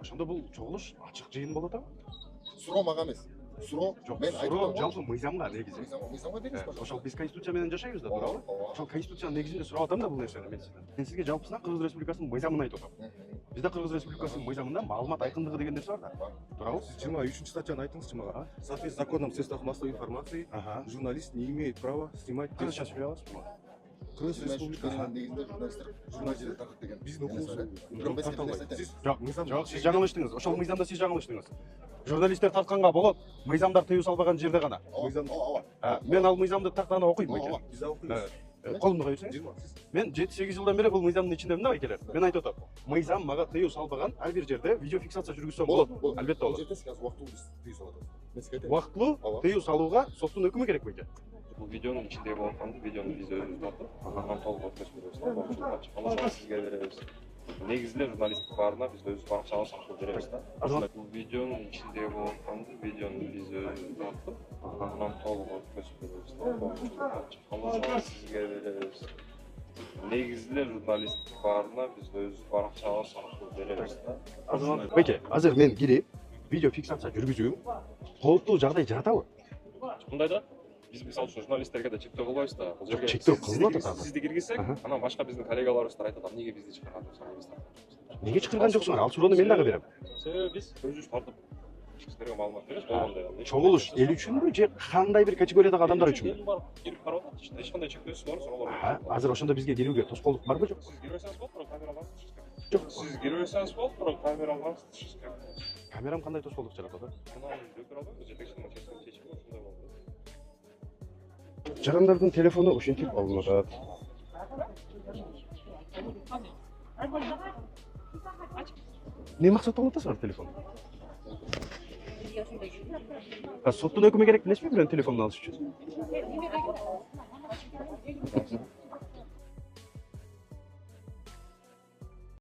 Ошондо бул чогулуш ачык жыйын болот абы? Суроо мага эмес. Суроо мен Суроо жалпы мыйзамга негизи. Мыйзамга бериңиз, пожалуйста. Ошол биз конституция менен жашайбыз да, туурабы? Ошол конституциянын негизинде сурап атам да бул нерсени мен сизден. Мен сизге жалпысынан Кыргыз Республикасынын мыйзамын айтып атам. Бизде Кыргыз Республикасынын мыйзамында маалымат айкындыгы деген нерсе бар да. Туурабы? Сиз 23 статьяны айтыңызчы мага. В соответствии с законом о средствах массовой информации, журналист не имеет права снимать. Кыргызча сөйлөй аласызбы? Кыргыз Республикасынын негизинде журналисттер тартып деген. Биздин укугубуз. Бирок мен сизге айтайын. Жок, сиз жаңылыштыңыз. Ошол мыйзамда сиз жаңылыштыңыз. Журналисттер тартканга болот, мыйзамдар тыюу салбаган жерде гана. Мыйзам Мен ал мыйзамды тактана окуйм экен. Биз да окуйбуз. Колумду кой берсеңиз. Мен 7-8 жылдан бери бул мыйзамдын ичиндемин да байкелер. Мен айтып атам. Мыйзам мага тыюу салбаган ар бир жерде видео фиксация жүргүзсөм болот. Албетте болот. Убактылуу тыюу салууга соттун өкүмү керек бейке. Бул видеонун ичинде болгондо видеону биз өзүбүз тартып, анан толук өткөзүп беребиз. Коомчулукка чыккандан сизге беребиз. Негизинде журналисттик баарына биз өзүбүз баракчабыз аркылуу беребиз да. Бул видеонун ичинде болгондо видеону биз өзүбүз тартып, анан толук өткөзүп беребиз. Коомчулукка чыккандан сизге беребиз. Негизинде журналисттик баарына биз өзүбүз баракчабыз аркылуу беребиз да. Байке, азыр мен кирип видео фиксация жүргүзүүм кооптуу жагдай жаратабы? Мындай да биз мисалы үчүн журналисттерге да чектөө кылбайбыз да. Бул жерге чектөө кылынат атат. Сизди киргизсек, анан башка биздин коллегаларыбыз айтат, эмнеге бизди чыгарган жоксуңар? Неге чакырган жоксуңар? Ал суроону мен дагы берем. Себеби биз өзүбүз тартып сиздерге маалымат беребиз болгондой. Чогулуш эл үчүнбү же кандай бир категориядагы адамдар үчүнбү? Барып кирип карап атат, эч кандай чектөөсүз бар, суроолор. Азыр ошондо бизге келүүгө тоскоолдук барбы жок? Сиз кирбесеңиз болот, бирок камераларды түшүрүш керек. Жок. Сиз кирбесеңиз болот, бирок камераларды түшүрүш керек. Камерам кандай тоскоолдук жаратат? Мына дөкөр албайбыз, жетекчинин чечими ушундай болду. Жарандардын телефону ушинтип алынып атат. Не максатта алып атасыңар телефон? Соттун өкүмү керек билесизби бирөөнүн телефонун алыш үчүн?